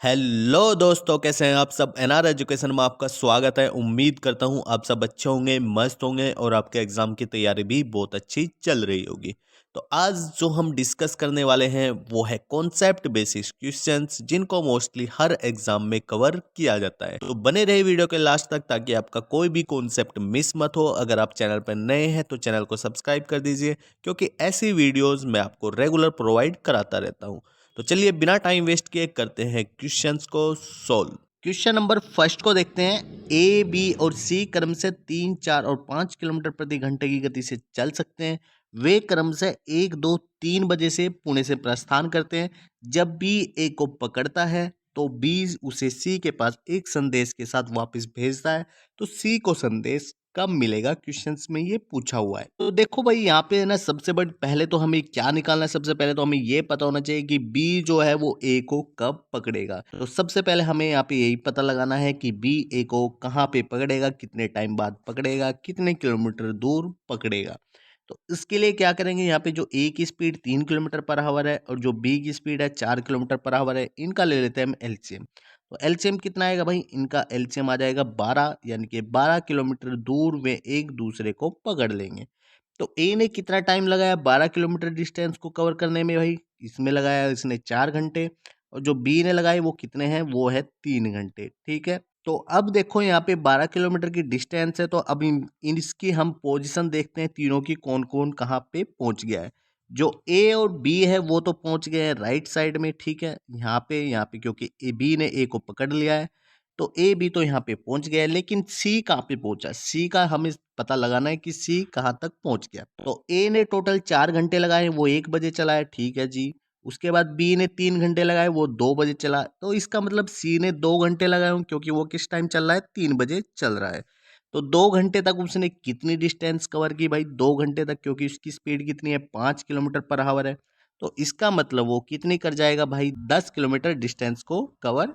Hello दोस्तों, कैसे हैं आप सब। एनआर एजुकेशन में आपका स्वागत है। उम्मीद करता हूं आप सब अच्छे होंगे, मस्त होंगे और आपके एग्जाम की तैयारी भी बहुत अच्छी चल रही होगी। तो आज जो हम डिस्कस करने वाले हैं वो है कॉन्सेप्ट बेसिस क्वेश्चंस, जिनको मोस्टली हर एग्जाम में कवर किया जाता है। तो बने रहे वीडियो के लास्ट तक ताकि आपका कोई भी कॉन्सेप्ट मिस मत हो। अगर आप चैनल पर नए हैं तो चैनल को सब्सक्राइब कर दीजिए, क्योंकि ऐसी वीडियोज मैं आपको रेगुलर प्रोवाइड कराता रहता हूँ। तो चलिए बिना टाइम वेस्ट किए करते हैं क्वेश्चंस को सोल्व। क्वेश्चन नंबर फर्स्ट को देखते हैं। ए, बी और सी क्रम से 3, 4 और 5 किलोमीटर प्रति घंटे की गति से चल सकते हैं। वे क्रम से 1, 2, 3 बजे से पुणे से प्रस्थान करते हैं। जब बी ए को पकड़ता है तो बी उसे सी के पास एक संदेश के साथ वापस भेजता है। तो सी को संदेश कब मिलेगा, क्वेश्चंस में ये पूछा हुआ है। तो देखो भाई, यहाँ पे है ना, सबसे बड़ी पहले तो हमें क्या निकालना है। सबसे पहले तो हमें ये पता होना चाहिए कि बी जो है वो ए को कब पकड़ेगा। तो सबसे पहले हमें यहाँ पे यही पता लगाना है कि बी ए को कहाँ पे पकड़ेगा, कितने टाइम बाद पकड़ेगा, कितने किलोमीटर दूर पकड़ेगा। तो इसके लिए क्या करेंगे, यहाँ पे जो ए की स्पीड 3 किलोमीटर पर आवर है और जो बी की स्पीड है 4 किलोमीटर पर आवर है, इनका ले लेते हैं हम एलसीएम। तो एलसीएम कितना आएगा भाई, इनका एलसीएम आ जाएगा 12, यानी कि 12 किलोमीटर दूर वे एक दूसरे को पकड़ लेंगे। तो ए ने कितना टाइम लगाया 12 किलोमीटर डिस्टेंस को कवर करने में भाई, इसमें लगाया इसने 4 घंटे। और जो बी ने लगाए वो कितने हैं, वो है 3 घंटे। ठीक है, तो अब देखो यहाँ पे 12 किलोमीटर की डिस्टेंस है। तो अब इसकी हम पोजीशन देखते हैं, तीनों की कौन कौन कहाँ पे पहुंच गया है। जो ए और बी है वो तो पहुंच गए हैं राइट साइड में। ठीक है, यहाँ पे क्योंकि बी ने ए को पकड़ लिया है, तो ए बी तो यहाँ पे पहुंच गया है। लेकिन सी कहाँ पे पहुंचा, सी का हमें पता लगाना है कि सी कहाँ तक पहुंच गया। तो ए ने टोटल 4 घंटे लगाए, वो 1 बजे चला है। ठीक है जी। उसके बाद बी ने 3 घंटे लगाए, वो 2 बजे चला। तो इसका मतलब सी ने 2 घंटे लगाए हों, क्योंकि वो किस टाइम चल रहा है, 3 बजे चल रहा है। तो 2 घंटे तक उसने कितनी डिस्टेंस कवर की भाई, 2 घंटे तक, क्योंकि उसकी स्पीड कितनी है, 5 किलोमीटर पर आवर है। तो इसका मतलब वो कितनी कर जाएगा भाई, 10 किलोमीटर डिस्टेंस को कवर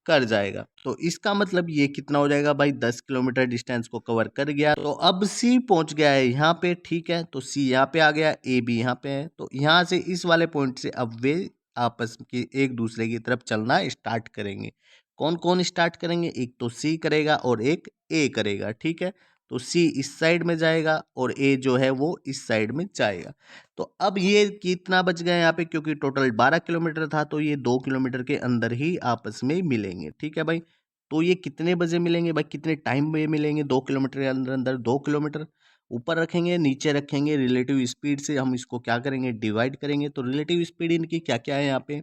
कर जाएगा। तो इसका मतलब ये कितना हो जाएगा भाई, 10 किलोमीटर डिस्टेंस को कवर कर गया। तो अब सी पहुंच गया है यहाँ पे। ठीक है, तो सी यहाँ पे आ गया, ए बी यहाँ पे है। तो यहाँ से इस वाले पॉइंट से अब वे आपस की एक दूसरे की तरफ चलना स्टार्ट करेंगे। कौन कौन स्टार्ट करेंगे, एक तो सी करेगा और एक ए करेगा। ठीक है, तो सी इस साइड में जाएगा और ए जो है वो इस साइड में जाएगा। तो अब ये कितना बच गया यहाँ पे, क्योंकि टोटल 12 किलोमीटर था, तो ये 2 किलोमीटर के अंदर ही आपस में मिलेंगे। ठीक है भाई, तो ये कितने बजे मिलेंगे भाई, कितने टाइम में मिलेंगे, 2 किलोमीटर के अंदर अंदर 2 किलोमीटर ऊपर रखेंगे नीचे रखेंगे। रिलेटिव स्पीड से हम इसको क्या करेंगे, डिवाइड करेंगे। तो रिलेटिव स्पीड इनकी क्या क्या है यहाँ पे,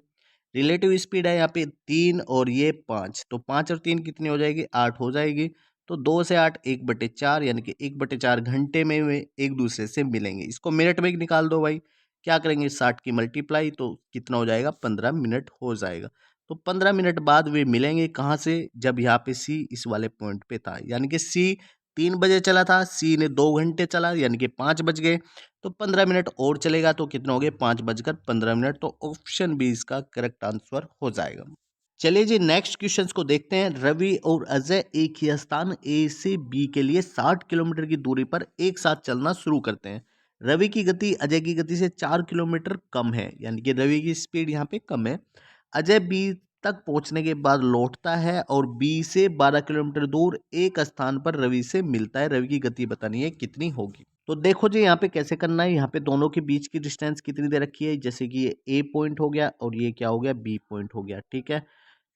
रिलेटिव स्पीड है यहाँ पे 3 और ये 5। तो 5 और 3 कितनी हो जाएगी, 8 हो जाएगी। तो 2 से 8 1/4, यानी कि 1/4 घंटे में वे एक दूसरे से मिलेंगे। इसको मिनट में निकाल दो भाई, क्या करेंगे 60 की मल्टीप्लाई, तो कितना हो जाएगा, 15 मिनट हो जाएगा। तो 15 मिनट बाद वे मिलेंगे कहाँ से, जब यहाँ पे सी इस वाले पॉइंट पे था। यानी कि सी 3 बजे चला था, सी ने 2 घंटे चला, यानी कि 5 बज गए। तो 15 मिनट और चलेगा, तो कितना हो गया, 5:15। तो ऑप्शन बी इसका करेक्ट आंसर हो जाएगा। चलिए जी, नेक्स्ट क्वेश्चंस को देखते हैं। रवि और अजय एक ही स्थान ए से बी के लिए 60 किलोमीटर की दूरी पर एक साथ चलना शुरू करते हैं। रवि की गति अजय की गति से 4 किलोमीटर कम है, यानी कि रवि की स्पीड यहाँ पे कम है। अजय बी तक पहुंचने के बाद लौटता है और बी से 12 किलोमीटर दूर एक स्थान पर रवि से मिलता है। रवि की गति बतानी है कितनी होगी। तो देखो जी, यहाँ पे कैसे करना है। यहाँ पे दोनों के बीच की डिस्टेंस कितनी दे रखी है, जैसे कि ये ए पॉइंट हो गया और ये क्या हो गया, बी पॉइंट हो गया। ठीक है,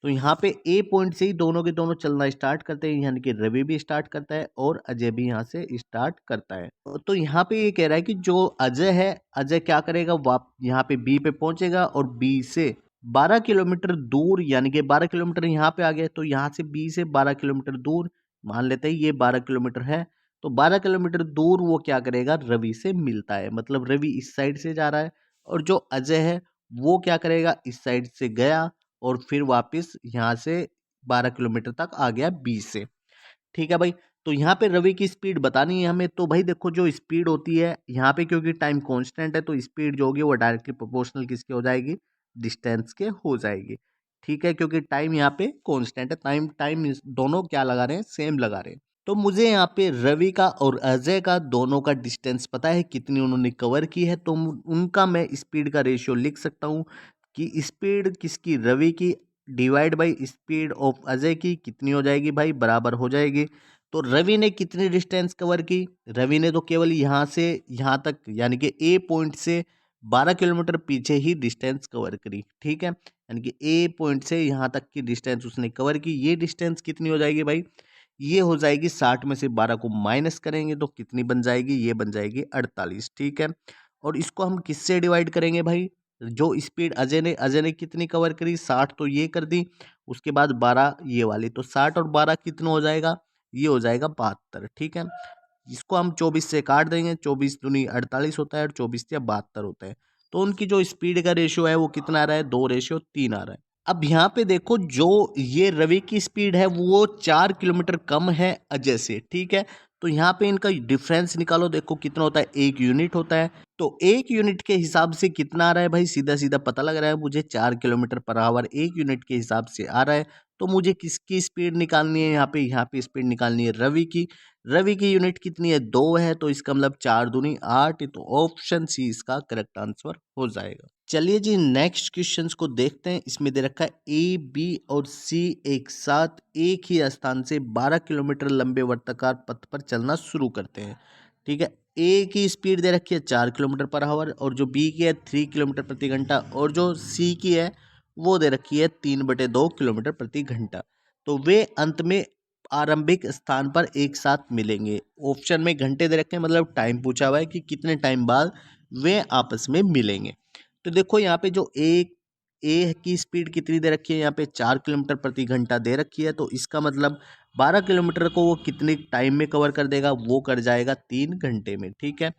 तो यहाँ पे ए पॉइंट से ही दोनों के दोनों चलना स्टार्ट करते हैं, यानी कि रवि भी स्टार्ट करता है और अजय भी यहाँ से स्टार्ट करता है। तो यहाँ पे ये कह रहा है कि जो अजय है, अजय क्या करेगा, वाप यहाँ पे बी पे पहुंचेगा और बी से 12 किलोमीटर दूर, यानी कि 12 किलोमीटर यहाँ पे आ गया, तो यहाँ से बी से 12 किलोमीटर दूर, मान लेते हैं ये 12 किलोमीटर है। तो 12 किलोमीटर दूर वो क्या करेगा, रवि से मिलता है। मतलब रवि इस साइड से जा रहा है और जो अजय है वो क्या करेगा, इस साइड से गया और फिर वापस यहाँ से 12 किलोमीटर तक आ गया बी से। ठीक है भाई, तो यहाँ पे रवि की स्पीड बतानी है हमें। तो भाई देखो, जो स्पीड होती है यहाँ पे, क्योंकि टाइम कांस्टेंट है, तो स्पीड जो होगी वो डायरेक्टली प्रोपोर्शनल किसके हो जाएगी, डिस्टेंस के हो जाएगी। ठीक है, क्योंकि टाइम यहाँ पे कांस्टेंट है, टाइम टाइम दोनों क्या लगा रहे हैं, सेम लगा रहे हैं। तो मुझे यहाँ पे रवि का और अजय का दोनों का डिस्टेंस पता है कितनी उन्होंने कवर की है। तो उनका मैं स्पीड का रेशियो लिख सकता हूँ कि स्पीड किसकी, रवि की divide by speed of Ajay की कितनी हो जाएगी भाई, बराबर हो जाएगी। तो रवि ने कितनी डिस्टेंस कवर की, रवि ने तो केवल यहाँ से यहाँ तक यानी कि ए पॉइंट से 12 किलोमीटर पीछे ही डिस्टेंस कवर करी, ठीक है। यानी कि ए पॉइंट से यहाँ तक की डिस्टेंस उसने कवर की। ये डिस्टेंस कितनी हो जाएगी भाई, ये हो जाएगी 60 में से 12 को माइनस करेंगे तो कितनी बन जाएगी, ये बन जाएगी 48, ठीक है। और इसको हम किससे डिवाइड करेंगे भाई, जो स्पीड अजय ने कितनी कवर करी, 60 तो ये कर दी, उसके बाद 12 ये वाली, तो 60 और 12 कितना हो जाएगा, ये हो जाएगा 72, ठीक है। इसको हम 24 से काट देंगे, 24 दूनी 48 होता है और 24 या 72 होता है। तो उनकी जो स्पीड का रेशियो है वो कितना आ रहा है, 2:3 आ रहा है। अब यहाँ पे देखो, जो ये रवि की स्पीड है वो 4 किलोमीटर कम है अजय से, ठीक है। तो यहाँ पे इनका डिफरेंस निकालो, देखो कितना होता है, 1 यूनिट होता है। तो 1 यूनिट के हिसाब से कितना आ रहा है भाई, सीधा सीधा पता लग रहा है मुझे, 4 किलोमीटर पर आवर 1 यूनिट के हिसाब से आ रहा है। तो मुझे किसकी स्पीड निकालनी है, यहाँ पे स्पीड निकालनी है रवि की। रवि की यूनिट कितनी है, 2 है, तो इसका मतलब 4 दूनी 8, तो ऑप्शन सी इसका करेक्ट आंसर हो जाएगा। चलिए जी नेक्स्ट क्वेश्चंस को देखते हैं। इसमें दे रखा है ए, बी और सी एक साथ एक ही स्थान से 12 किलोमीटर लंबे वर्ताकार पथ पर चलना शुरू करते हैं, ठीक है। ए की स्पीड दे रखी है 4 किलोमीटर पर आवर, और जो बी की है 3 किलोमीटर प्रति घंटा, और जो सी की है वो दे रखी है 3/2 किलोमीटर प्रति घंटा। तो वे अंत में आरंभिक स्थान पर एक साथ मिलेंगे। ऑप्शन में घंटे दे रखे हैं, मतलब टाइम पूछा हुआ है कि कितने टाइम बाद वे आपस में मिलेंगे। तो देखो यहाँ पे जो ए की स्पीड कितनी दे रखी है, यहाँ पे 4 किलोमीटर प्रति घंटा दे रखी है, तो इसका मतलब 12 किलोमीटर को वो कितने टाइम में कवर कर देगा, वो कर जाएगा 3 घंटे में, ठीक है।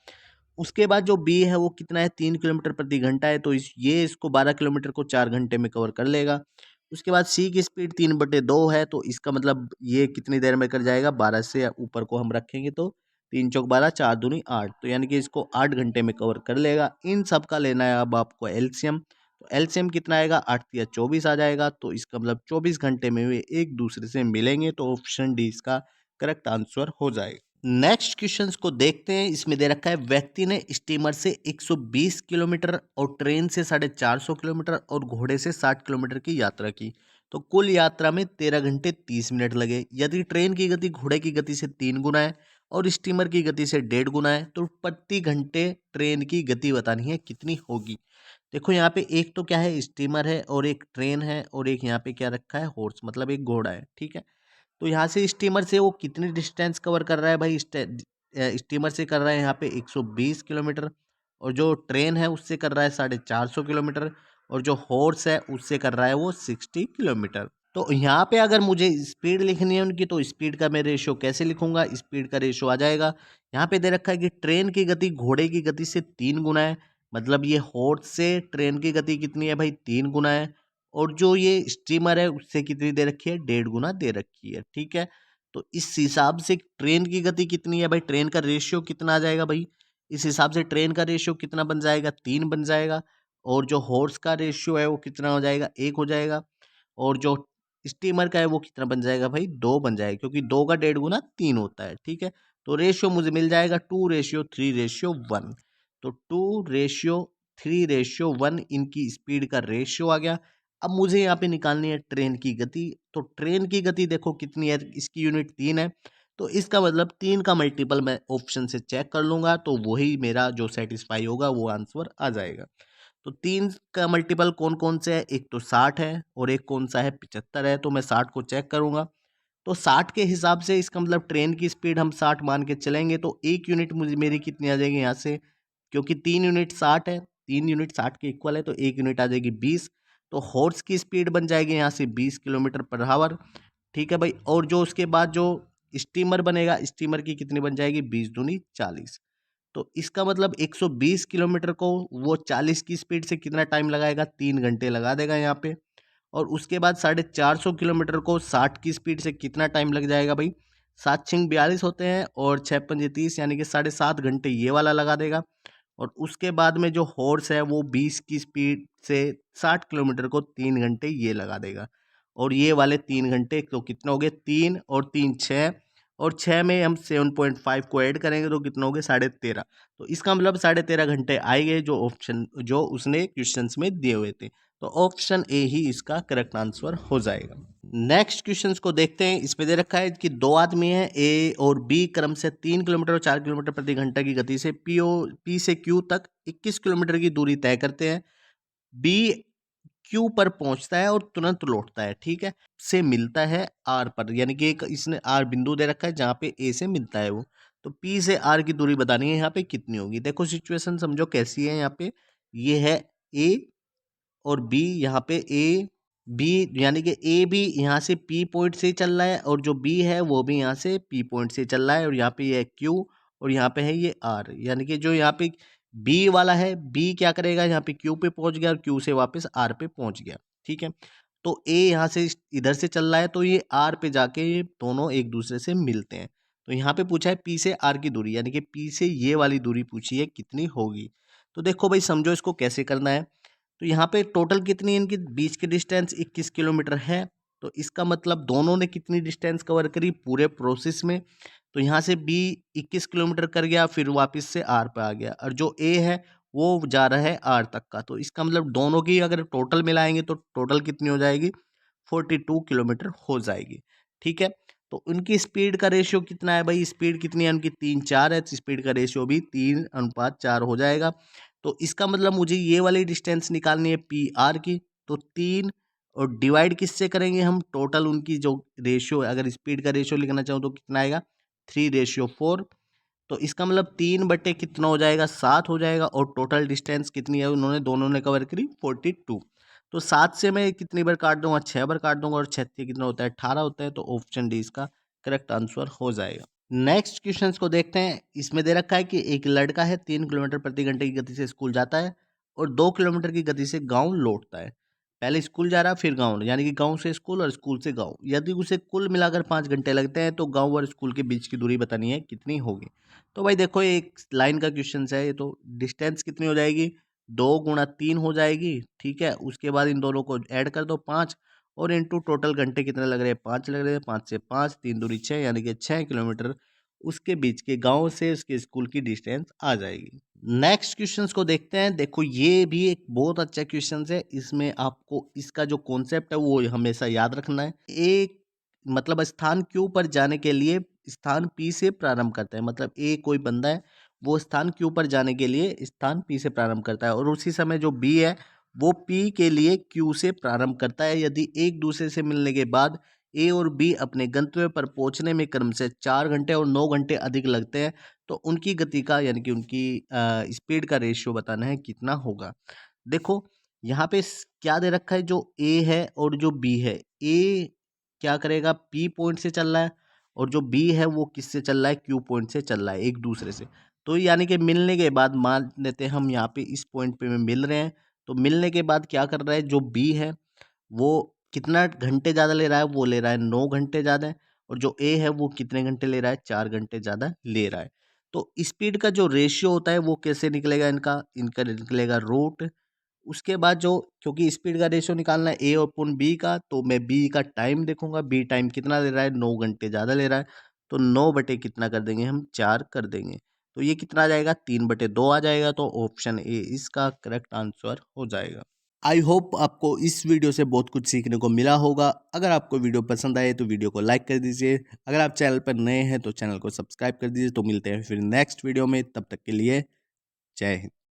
उसके बाद जो बी है वो कितना है, 3 किलोमीटर प्रति घंटा है, तो ये इसको 12 किलोमीटर को 4 घंटे में कवर कर लेगा। उसके बाद सी की स्पीड 3/2 है, तो इसका मतलब ये कितनी देर में कर जाएगा, 12 से ऊपर को हम रखेंगे तो 3 चौक 12, 4 दूनी 8, तो यानी कि इसको 8 घंटे में कवर कर लेगा। इन सब का लेना है अब आपको एलसीएम, तो एलसीएम कितना आएगा, 8 या 24 आ जाएगा, तो इसका मतलब 24 घंटे में वे एक दूसरे से मिलेंगे, तो ऑप्शन डी इसका करेक्ट आंसर हो जाएगा। नेक्स्ट क्वेश्चंस को देखते हैं। इसमें दे रखा है व्यक्ति ने स्टीमर से 120 किलोमीटर और ट्रेन से 450 किलोमीटर और घोड़े से 60 किलोमीटर की यात्रा की, तो कुल यात्रा में 13 घंटे 30 मिनट लगे। यदि ट्रेन की गति घोड़े की गति से 3 गुना है और स्टीमर की गति से 1.5 गुना है, तो प्रति घंटे ट्रेन की गति बतानी है कितनी होगी। देखो यहाँ पे एक तो क्या है, स्टीमर है, और एक ट्रेन है, और एक यहाँ पे क्या रखा है, हॉर्स, मतलब एक घोड़ा है, ठीक है। तो यहाँ से स्टीमर से वो कितनी डिस्टेंस कवर कर रहा है भाई, स्टीमर से कर रहा है यहाँ पे 120 किलोमीटर, और जो ट्रेन है उससे कर रहा है 450 किलोमीटर, और जो हॉर्स है उससे कर रहा है वो 60 किलोमीटर। तो यहाँ पे अगर मुझे स्पीड लिखनी है उनकी, तो स्पीड का मैं रेशियो कैसे लिखूंगा, स्पीड का रेशियो आ जाएगा, यहाँ पे दे रखा है कि ट्रेन की गति घोड़े की गति से 3 गुना है, मतलब ये हॉर्स से ट्रेन की गति कितनी है भाई, 3 गुना है, और जो ये स्टीमर है उससे कितनी दे रखी है, 1.5 गुना दे रखी है, ठीक है। तो इस हिसाब से ट्रेन की गति कितनी है भाई, ट्रेन का रेशियो कितना आ जाएगा भाई, इस हिसाब से ट्रेन का रेशियो कितना बन जाएगा, 3 बन जाएगा, और जो हॉर्स का रेशियो है वो कितना हो जाएगा, 1 हो जाएगा, और जो स्टीमर का है वो कितना बन जाएगा भाई, 2 बन जाएगा, क्योंकि 2 का 1.5 गुना 3 होता है, ठीक है। तो रेशियो मुझे मिल जाएगा 2:3:1, तो 2:3:1 इनकी स्पीड का रेशियो आ गया। अब मुझे यहाँ पे निकालनी है ट्रेन की गति, तो ट्रेन की गति देखो कितनी है, इसकी यूनिट 3 है, तो इसका मतलब 3 का मल्टीपल मैं ऑप्शन से चेक कर लूंगा, तो वही मेरा जो सेटिस्फाई होगा वो आंसर आ जाएगा। तो 3 का मल्टीपल कौन कौन से है, एक तो 60 है और एक कौन सा है, 75 है, तो मैं 60 को चेक करूंगा। तो 60 के हिसाब से इसका मतलब ट्रेन की स्पीड हम 60 मान के चलेंगे, तो 1 यूनिट मुझे मेरी कितनी आ जाएगी यहाँ से, क्योंकि 3 यूनिट 60 है, 3 यूनिट 60 के इक्वल है, तो 1 यूनिट आ जाएगी 20, तो हॉर्स की स्पीड बन जाएगी यहाँ से 20 किलोमीटर पर आवर, ठीक है भाई। और जो उसके बाद जो स्टीमर बनेगा, स्टीमर की कितनी बन जाएगी, 20 दूनी 40, तो इसका मतलब 120 किलोमीटर को वो 40 की स्पीड से कितना टाइम लगाएगा, 3 घंटे लगा देगा यहाँ पे। और उसके बाद 450 किलोमीटर को 60 की स्पीड से कितना टाइम लग जाएगा भाई, 7×6 = 42 होते हैं, और 6×5 = 30, यानी कि 7.5 घंटे ये वाला लगा देगा। और उसके बाद में जो हॉर्स है वो 20 की स्पीड से 60 किलोमीटर को 3 घंटे ये लगा देगा, और ये वाले 3 घंटे तो कितना हो गए, 3 और 3 6, और 6 में हम 7.5 को ऐड करेंगे तो कितना हो गए, 13.5, तो इसका मतलब 13.5 घंटे आएंगे, जो ऑप्शन जो उसने क्वेश्चंस में दिए हुए थे। तो ऑप्शन ए ही इसका करेक्ट आंसर हो जाएगा। नेक्स्ट क्वेश्चंस को देखते हैं। इसमें दे रखा है कि दो आदमी हैं ए और बी क्रम से 3 किलोमीटर और 4 किलोमीटर प्रति घंटा की गति से पी से क्यू तक 21 किलोमीटर की दूरी तय करते हैं। बी क्यू पर पहुंचता है और तुरंत लौटता है, ठीक है, से मिलता है आर पर, यानी कि एक इसने आर बिंदु दे रखा है जहां पे ए से मिलता है वो। तो पी से आर की दूरी बतानी है, यहाँ पे कितनी होगी। देखो सिचुएशन समझो कैसी है। यहाँ पे ये है ए और बी, यहाँ पे ए बी यानी कि ए भी यहाँ से पी पॉइंट से चल रहा है और जो बी है वो भी यहाँ से पी पॉइंट से चल रहा है, और यहाँ पे ये है क्यू और यहाँ पे है ये आर, यानी कि जो यहाँ पे बी वाला है, बी क्या करेगा, यहाँ पे क्यू पे पहुंच गया और क्यू से वापस आर पे पहुंच गया, ठीक है। तो ए यहाँ से इधर से चल रहा है तो ये आर पे जाके ये दोनों एक दूसरे से मिलते हैं। तो यहाँ पे पूछा है पी से आर की दूरी, यानी कि पी से ये वाली दूरी पूछी है कितनी होगी। तो देखो भाई समझो इसको कैसे करना है। तो यहाँ पे टोटल कितनी इनकी बीच की डिस्टेंस 21 किलोमीटर है। तो इसका मतलब दोनों ने कितनी डिस्टेंस कवर करी पूरे प्रोसेस में। तो यहाँ से बी 21 किलोमीटर कर गया, फिर वापस से आर पे आ गया, और जो ए है वो जा रहा है आर तक का। तो इसका मतलब दोनों की अगर टोटल मिलाएंगे तो टोटल कितनी हो जाएगी, 42 किलोमीटर हो जाएगी, ठीक है। तो उनकी स्पीड का रेशियो कितना है भाई, स्पीड कितनी है उनकी 3:4 है, तो स्पीड का रेशियो भी 3:4 हो जाएगा। तो इसका मतलब मुझे ये वाली डिस्टेंस निकालनी है पी आर की। तो 3 और डिवाइड किससे करेंगे हम, टोटल उनकी जो रेशियो है, अगर स्पीड का रेशियो लिखना चाहूँ तो कितना आएगा 3:4। तो इसका मतलब 3 बटे कितना हो जाएगा, 7 हो जाएगा, और टोटल डिस्टेंस कितनी है उन्होंने दोनों ने कवर करी 42। तो 7 से मैं कितनी बार काट दूंगा, 6 बार काट दूंगा, और 6 से कितना होता है 18 होता है। तो ऑप्शन डी इसका करेक्ट आंसर हो जाएगा। नेक्स्ट क्वेश्चंस को देखते हैं। इसमें दे रखा है कि एक लड़का है 3 किलोमीटर प्रति घंटे की गति से स्कूल जाता है और 2 किलोमीटर की गति से गांव लौटता है। पहले स्कूल जा रहा है फिर गांव, यानी कि गांव से स्कूल और स्कूल से गांव। यदि उसे कुल मिलाकर 5 घंटे लगते हैं तो गांव और स्कूल के बीच की दूरी बतानी है कितनी होगी। तो भाई देखो ये एक लाइन का क्वेश्चन है, ये तो डिस्टेंस कितनी हो जाएगी, 2 × 3 हो जाएगी, ठीक है। उसके बाद इन दोनों को ऐड कर दो 5, और इंटू टोटल घंटे कितने लग रहे हैं, 5 लग रहे हैं। 5 से 5, 3 दूरी 6, यानी कि 6 किलोमीटर उसके बीच के गांव से उसके स्कूल की डिस्टेंस आ जाएगी। नेक्स्ट क्वेश्चंस को देखते हैं। देखो ये भी एक बहुत अच्छा क्वेश्चन है। इसमें आपको इसका जो कॉन्सेप्ट है वो हमेशा याद रखना है। एक मतलब स्थान क्यू पर जाने के लिए स्थान पी से प्रारंभ करता है, मतलब ए कोई बंदा है वो स्थान क्यू पर जाने के लिए स्थान पी से प्रारंभ करता है, और उसी समय जो बी है वो पी के लिए क्यू से प्रारंभ करता है। यदि एक दूसरे से मिलने के बाद ए और बी अपने गंतव्य पर पहुंचने में क्रम से 4 घंटे और 9 घंटे अधिक लगते हैं तो उनकी गति का यानी कि उनकी स्पीड का रेशियो बताना है कितना होगा। देखो यहाँ पे क्या दे रखा है, जो ए है और जो बी है, ए क्या करेगा पी पॉइंट से चल रहा है, और जो बी है वो किससे चल रहा है, क्यू पॉइंट से चल रहा है एक दूसरे से। तो यानी कि मिलने के बाद मान लेते हैं हम यहाँ पे इस पॉइंट पे में मिल रहे हैं। तो मिलने के बाद क्या कर रहा है, जो बी है वो कितना घंटे ज़्यादा ले रहा है, वो ले रहा है 9 घंटे ज़्यादा, और जो ए है वो कितने घंटे ले रहा है, 4 घंटे ज़्यादा ले रहा है। तो स्पीड का जो रेशियो होता है वो कैसे निकलेगा, इनका इनका निकलेगा रूट। उसके बाद जो क्योंकि स्पीड का रेशियो निकालना है ए अपन बी का, तो मैं बी का टाइम देखूंगा, बी टाइम कितना ले रहा है, 9 घंटे ज़्यादा ले रहा है। तो 9 बटे कितना कर देंगे हम, 4 कर देंगे। तो ये कितना आ जाएगा, 3/2 आ जाएगा। तो ऑप्शन ए इसका करेक्ट आंसर हो जाएगा। आई होप आपको इस वीडियो से बहुत कुछ सीखने को मिला होगा। अगर आपको वीडियो पसंद आए तो वीडियो को लाइक कर दीजिए। अगर आप चैनल पर नए हैं तो चैनल को सब्सक्राइब कर दीजिए। तो मिलते हैं फिर नेक्स्ट वीडियो में, तब तक के लिए जय हिंद।